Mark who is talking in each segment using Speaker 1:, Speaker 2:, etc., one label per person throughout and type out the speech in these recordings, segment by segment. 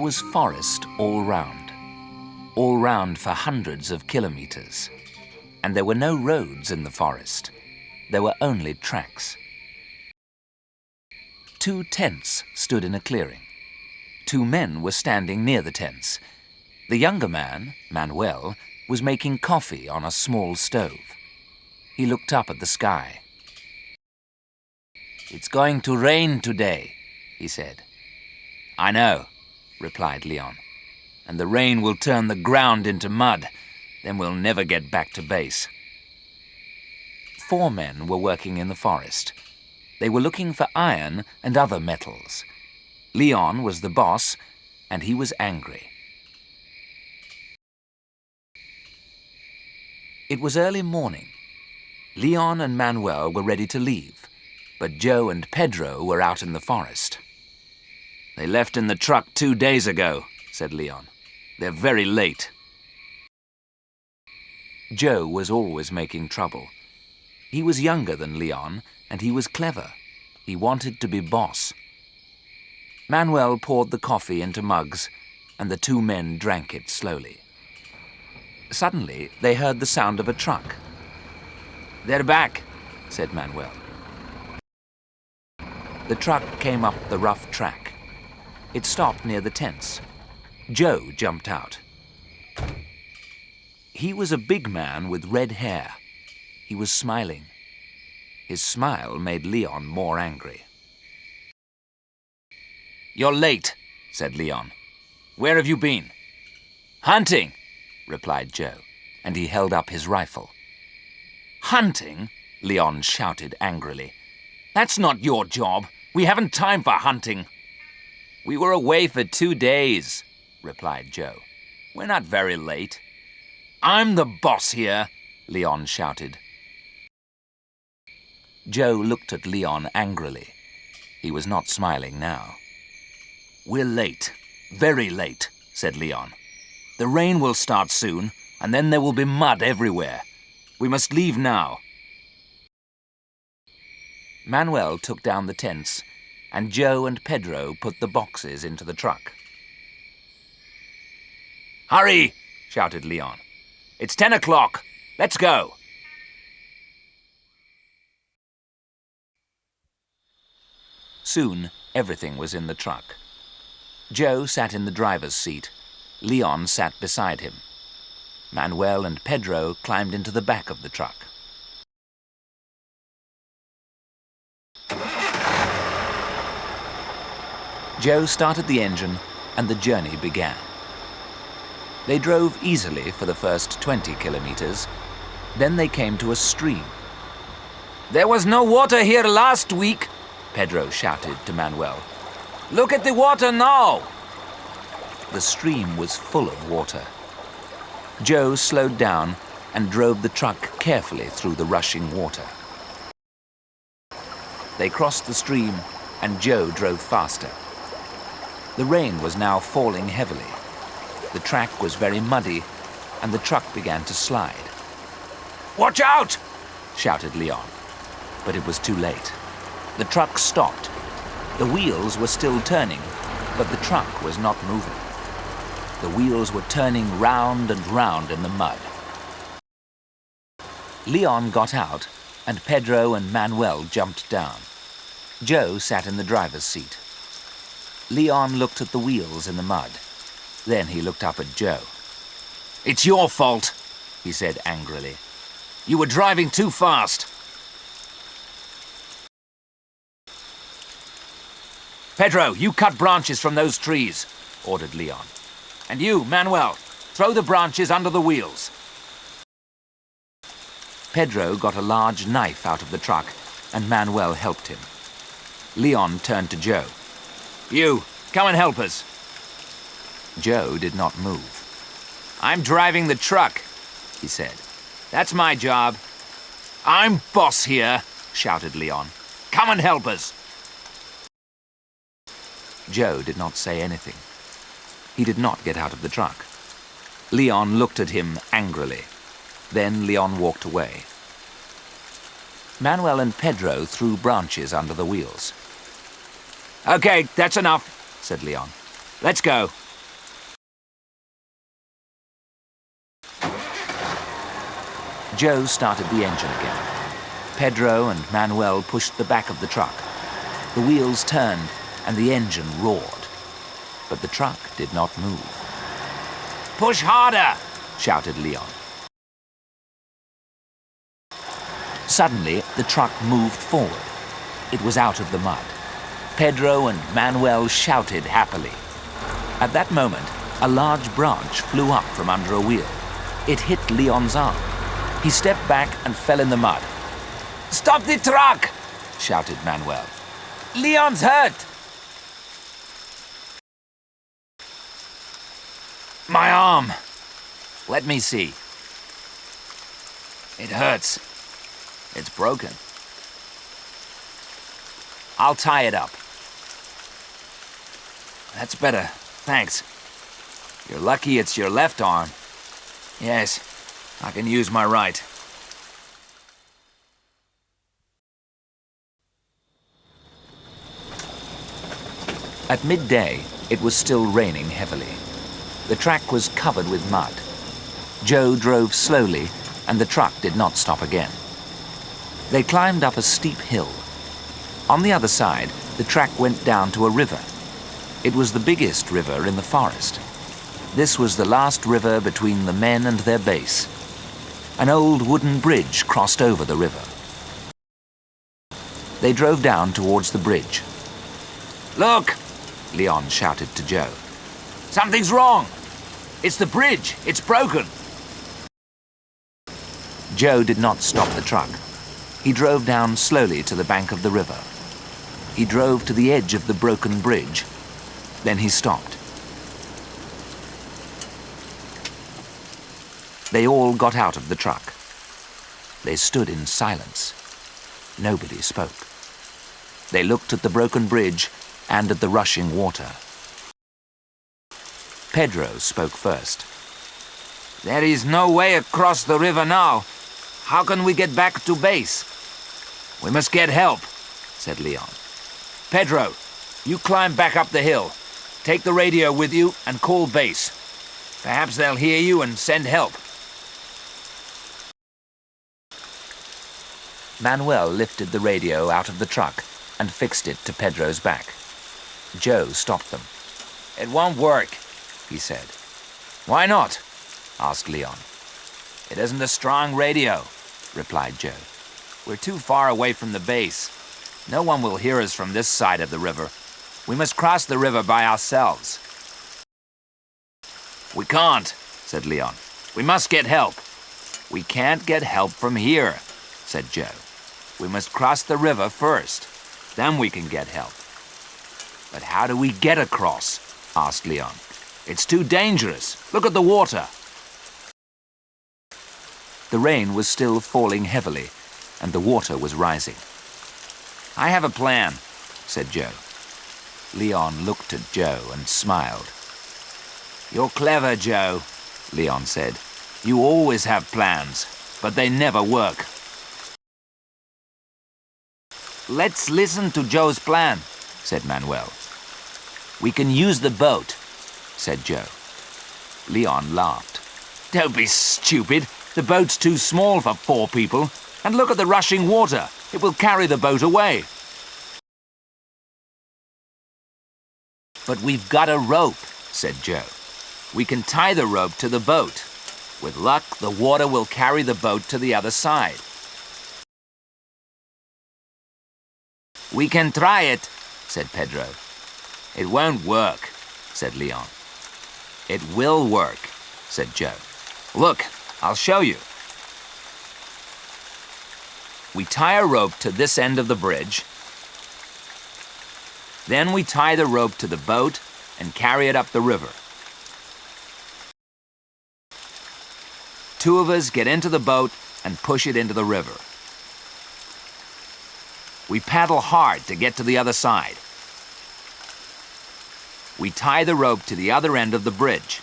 Speaker 1: was forest all round for hundreds of kilometers. And there were no roads in the forest. There were only tracks. 2 tents stood in a clearing. 2 men were standing near the tents. The younger man, Manuel, was making coffee on a small stove. He looked up at the sky. "It's going to rain today," he said. "I know," replied Leon. "And the rain will turn the ground into mud. Then we'll never get back to base." 4 men were working in the forest. They were looking for iron and other metals. Leon was the boss, and he was angry. It was early morning. Leon and Manuel were ready to leave, but Joe and Pedro were out in the forest. "They left in the truck 2 days ago," said Leon. "They're very late." Joe was always making trouble. He was younger than Leon, and he was clever. He wanted to be boss. Manuel poured the coffee into mugs, and the 2 men drank it slowly. Suddenly, they heard the sound of a truck. "They're back," said Manuel. The truck came up the rough track. It stopped near the tents. Joe jumped out. He was a big man with red hair. He was smiling. His smile made Leon more angry. "You're late," said Leon. "Where have you been?" "Hunting," replied Joe, and he held up his rifle. "Hunting?" Leon shouted angrily. "That's not your job. We haven't time for hunting." "We were away for 2 days," replied Joe. "We're not very late." "I'm the boss here," Leon shouted. Joe looked at Leon angrily. He was not smiling now. "We're late, very late," said Leon. "The rain will start soon, and then there will be mud everywhere. We must leave now." Manuel took down the tents, and Joe and Pedro put the boxes into the truck. "Hurry!" shouted Leon. "It's 10 o'clock. Let's go!" Soon, everything was in the truck. Joe sat in the driver's seat. Leon sat beside him. Manuel and Pedro climbed into the back of the truck. Joe started the engine, and the journey began. They drove easily for the first 20 kilometers. Then they came to a stream. "There was no water here last week," Pedro shouted to Manuel. "Look at the water now!" The stream was full of water. Joe slowed down and drove the truck carefully through the rushing water. They crossed the stream, and Joe drove faster. The rain was now falling heavily. The track was very muddy, and the truck began to slide. "Watch out!" shouted Leon. But it was too late. The truck stopped. The wheels were still turning, but the truck was not moving. The wheels were turning round and round in the mud. Leon got out, and Pedro and Manuel jumped down. Joe sat in the driver's seat. Leon looked at the wheels in the mud. Then he looked up at Joe. "It's your fault," he said angrily. "You were driving too fast." "Pedro, you cut branches from those trees," ordered Leon. "And you, Manuel, throw the branches under the wheels." Pedro got a large knife out of the truck, and Manuel helped him. Leon turned to Joe. "You, come and help us." Joe did not move. "I'm driving the truck," he said. "That's my job." "I'm boss here," shouted Leon. "Come and help us." Joe did not say anything. He did not get out of the truck. Leon looked at him angrily. Then Leon walked away. Manuel and Pedro threw branches under the wheels. "Okay, that's enough," said Leon. "Let's go." Joe started the engine again. Pedro and Manuel pushed the back of the truck. The wheels turned and the engine roared. But the truck did not move. "Push harder!" shouted Leon. Suddenly, the truck moved forward. It was out of the mud. Pedro and Manuel shouted happily. At that moment, a large branch flew up from under a wheel. It hit Leon's arm. He stepped back and fell in the mud. "Stop the truck!" shouted Manuel. "Leon's hurt!" "My arm. Let me see. It hurts. It's broken. I'll tie it up." "That's better, thanks. You're lucky it's your left arm." "Yes, I can use my right." At midday, it was still raining heavily. The track was covered with mud. Joe drove slowly, and the truck did not stop again. They climbed up a steep hill. On the other side, the track went down to a river. It was the biggest river in the forest. This was the last river between the men and their base. An old wooden bridge crossed over the river. They drove down towards the bridge. "Look!" Leon shouted to Joe. "Something's wrong! It's the bridge! It's broken!" Joe did not stop the truck. He drove down slowly to the bank of the river. He drove to the edge of the broken bridge. Then he stopped. They all got out of the truck. They stood in silence. Nobody spoke. They looked at the broken bridge and at the rushing water. Pedro spoke first. "There is no way across the river now. How can we get back to base?" "We must get help," said Leon. "Pedro, you climb back up the hill. Take the radio with you and call base. Perhaps they'll hear you and send help." Manuel lifted the radio out of the truck and fixed it to Pedro's back. Joe stopped them. "It won't work," he said. "Why not?" asked Leon. "It isn't a strong radio," replied Joe. "We're too far away from the base. No one will hear us from this side of the river. We must cross the river by ourselves." "We can't," said Leon. "We must get help." "We can't get help from here," said Joe. "We must cross the river first. Then we can get help." "But how do we get across?" asked Leon. "It's too dangerous. Look at the water." The rain was still falling heavily, and the water was rising. "I have a plan," said Joe. Leon looked at Joe and smiled. "You're clever, Joe," Leon said. "You always have plans, but they never work." "Let's listen to Joe's plan," said Manuel. "We can use the boat," said Joe. Leon laughed. "Don't be stupid. The boat's too small for 4 people. And look at the rushing water. It will carry the boat away." "But we've got a rope," said Joe. "We can tie the rope to the boat. With luck, the water will carry the boat to the other side." "We can try it," said Pedro. "It won't work," said Leon. "It will work," said Joe. "Look, I'll show you." We tie a rope to this end of the bridge. Then we tie the rope to the boat and carry it up the river. 2 of us get into the boat and push it into the river. We paddle hard to get to the other side. We tie the rope to the other end of the bridge.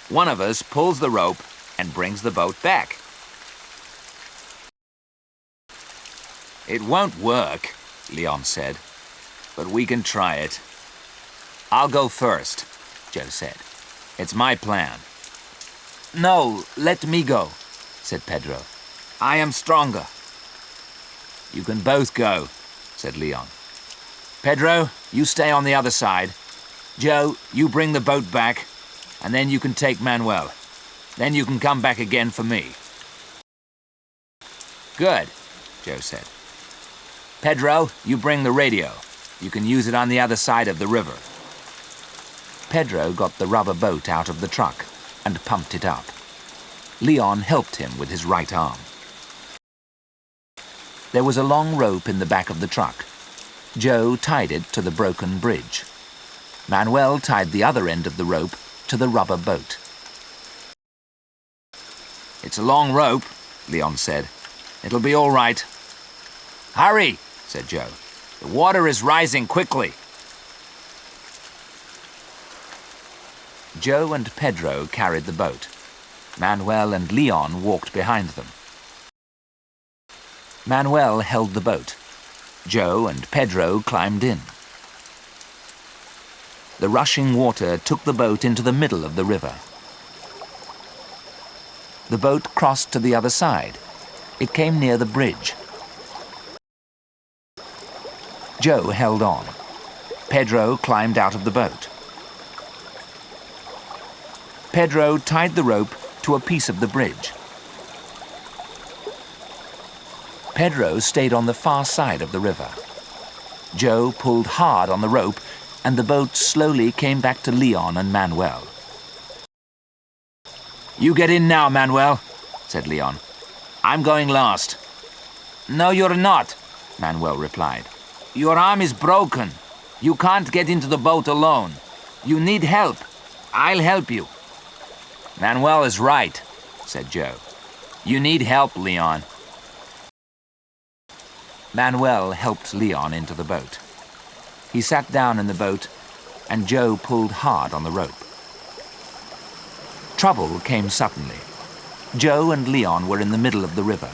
Speaker 1: One of us pulls the rope and brings the boat back. "It won't work," Leon said, "but we can try it." "I'll go first," Joe said. "It's my plan." No, let me go, said Pedro. I am stronger. You can both go, said Leon. Pedro, you stay on the other side. Joe, you bring the boat back, and then you can take Manuel. Then you can come back again for me. Good, Joe said. Pedro, you bring the radio. You can use it on the other side of the river. Pedro got the rubber boat out of the truck and pumped it up. Leon helped him with his right arm. There was a long rope in the back of the truck. Joe tied it to the broken bridge. Manuel tied the other end of the rope to the rubber boat. It's a long rope, Leon said. It'll be all right. Hurry, said Joe. The water is rising quickly. Joe and Pedro carried the boat. Manuel and Leon walked behind them. Manuel held the boat. Joe and Pedro climbed in. The rushing water took the boat into the middle of the river. The boat crossed to the other side. It came near the bridge. Joe held on. Pedro climbed out of the boat. Pedro tied the rope to a piece of the bridge. Pedro stayed on the far side of the river. Joe pulled hard on the rope, and the boat slowly came back to Leon and Manuel. You get in now, Manuel, said Leon. I'm going last. No, you're not, Manuel replied. Your arm is broken. You can't get into the boat alone. You need help. I'll help you. Manuel is right, said Joe. You need help, Leon. Manuel helped Leon into the boat. He sat down in the boat, and Joe pulled hard on the rope. Trouble came suddenly. Joe and Leon were in the middle of the river.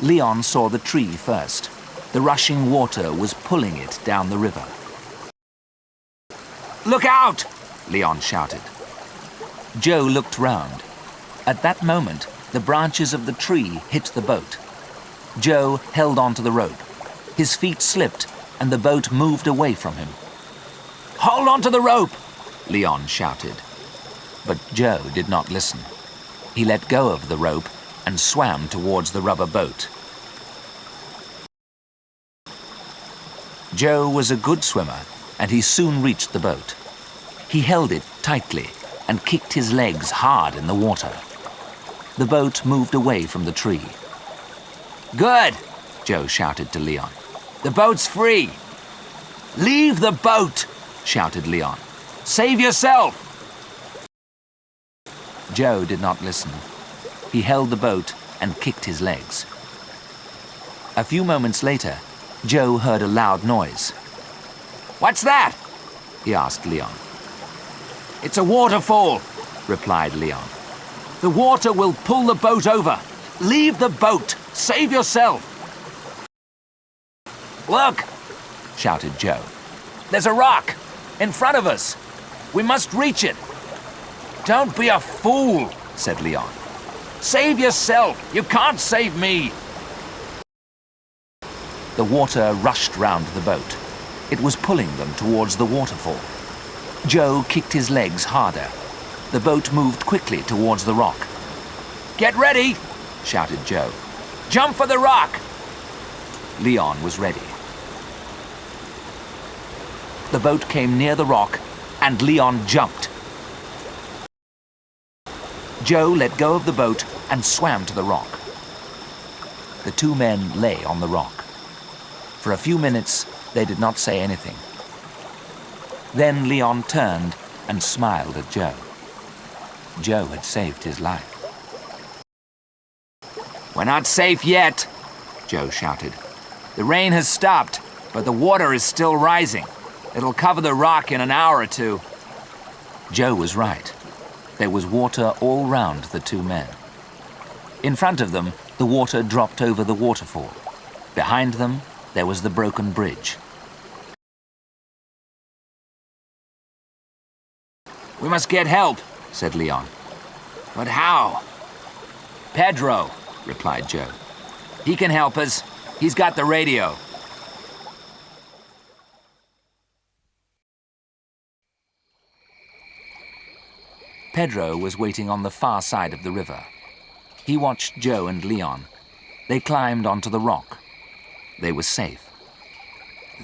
Speaker 1: Leon saw the tree first. The rushing water was pulling it down the river. Look out! Leon shouted. Joe looked round. At that moment, the branches of the tree hit the boat. Joe held onto the rope. His feet slipped, and the boat moved away from him. Hold on to the rope! Leon shouted. But Joe did not listen. He let go of the rope and swam towards the rubber boat. Joe was a good swimmer, and he soon reached the boat. He held it tightly and kicked his legs hard in the water. The boat moved away from the tree. Good, Joe shouted to Leon. The boat's free. Leave the boat, shouted Leon. Save yourself. Joe did not listen. He held the boat and kicked his legs. A few moments later, Joe heard a loud noise. What's that? He asked Leon. It's a waterfall, replied Leon. The water will pull the boat over. Leave the boat. Save yourself. Look, shouted Joe. There's a rock in front of us. We must reach it. Don't be a fool, said Leon. Save yourself. You can't save me. The water rushed round the boat. It was pulling them towards the waterfall. Joe kicked his legs harder. The boat moved quickly towards the rock. Get ready, shouted Joe. Jump for the rock. Leon was ready. The boat came near the rock, and Leon jumped. Joe let go of the boat and swam to the rock. The two men lay on the rock. For a few minutes, they did not say anything. Then Leon turned and smiled at Joe. Joe had saved his life. We're not safe yet, Joe shouted. The rain has stopped, but the water is still rising. It'll cover the rock in an hour or two. Joe was right. There was water all round the two men. In front of them, the water dropped over the waterfall. Behind them, there was the broken bridge. We must get help, said Leon. But how? Pedro, replied Joe. He can help us. He's got the radio. Pedro was waiting on the far side of the river. He watched Joe and Leon. They climbed onto the rock. They were safe.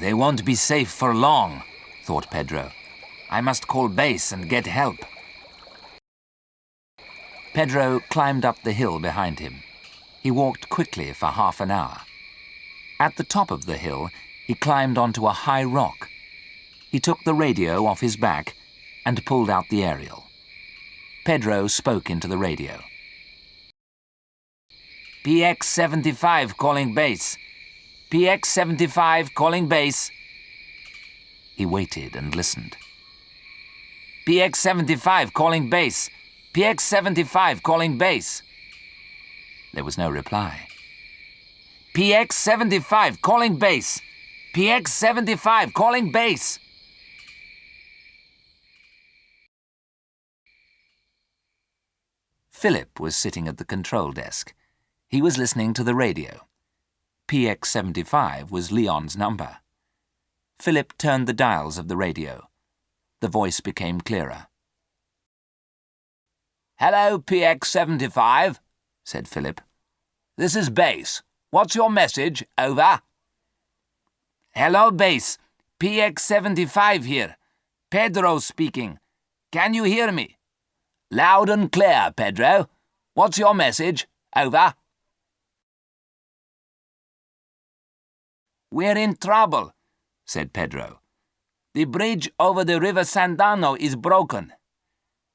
Speaker 1: They won't be safe for long, thought Pedro. I must call base and get help. Pedro climbed up the hill behind him. He walked quickly for half an hour. At the top of the hill, he climbed onto a high rock. He took the radio off his back and pulled out the aerial. Pedro spoke into the radio. PX-75 calling base. PX-75 calling base. He waited and listened. PX-75 calling base. PX-75 calling base. There was no reply. PX-75 calling base. PX-75 calling base. Philip was sitting at the control desk. He was listening to the radio. PX-75 was Leon's number. Philip turned the dials of the radio. The voice became clearer. Hello, PX-75, said Philip. This is base. What's your message? Over. Hello, base. PX-75 here. Pedro speaking. Can you hear me? Loud and clear, Pedro. What's your message? Over. We're in trouble, said Pedro. The bridge over the River Sandano is broken.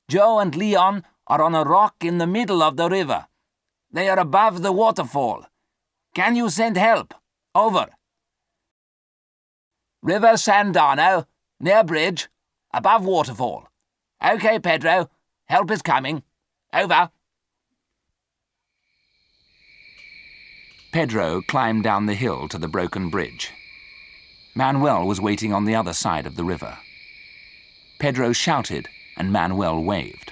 Speaker 1: Joe and Leon are on a rock in the middle of the river. They are above the waterfall. Can you send help? Over. River Sandano, near bridge, above waterfall. Okay, Pedro. Help is coming. Over. Pedro climbed down the hill to the broken bridge. Manuel was waiting on the other side of the river. Pedro shouted and Manuel waved.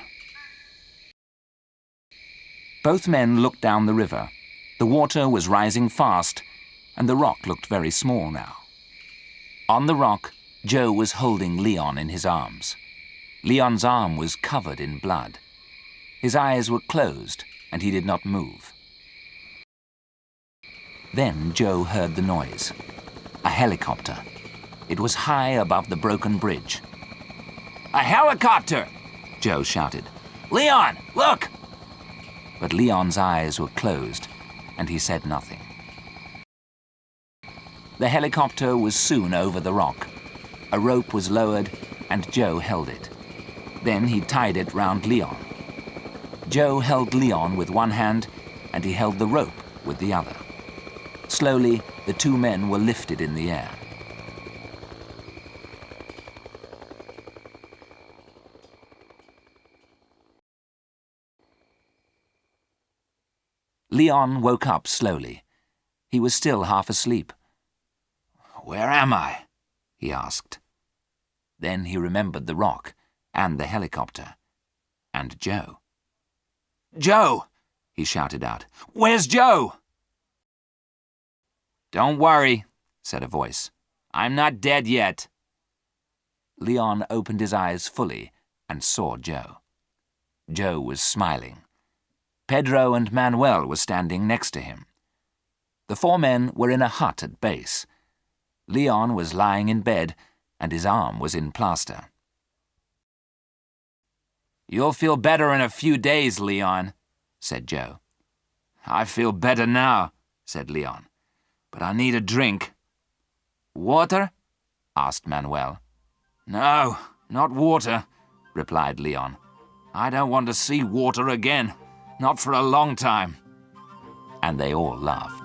Speaker 1: Both men looked down the river. The water was rising fast and the rock looked very small now. On the rock, Joe was holding Leon in his arms. Leon's arm was covered in blood. His eyes were closed and he did not move. Then Joe heard the noise. A helicopter. It was high above the broken bridge. A helicopter! Joe shouted. Leon, look! But Leon's eyes were closed and he said nothing. The helicopter was soon over the rock. A rope was lowered and Joe held it. Then he tied it round Leon. Joe held Leon with one hand and he held the rope with the other. Slowly, the two men were lifted in the air. Leon woke up slowly. He was still half asleep. Where am I? He asked. Then he remembered the rock and the helicopter, and Joe. Joe! He shouted out. Where's Joe? Don't worry, said a voice. I'm not dead yet. Leon opened his eyes fully and saw Joe. Joe was smiling. Pedro and Manuel were standing next to him. The four men were in a hut at base. Leon was lying in bed and his arm was in plaster. You'll feel better in a few days, Leon, said Joe. I feel better now, said Leon, but I need a drink. Water? asked Manuel. No, not water, replied Leon. I don't want to see water again, not for a long time. And they all laughed.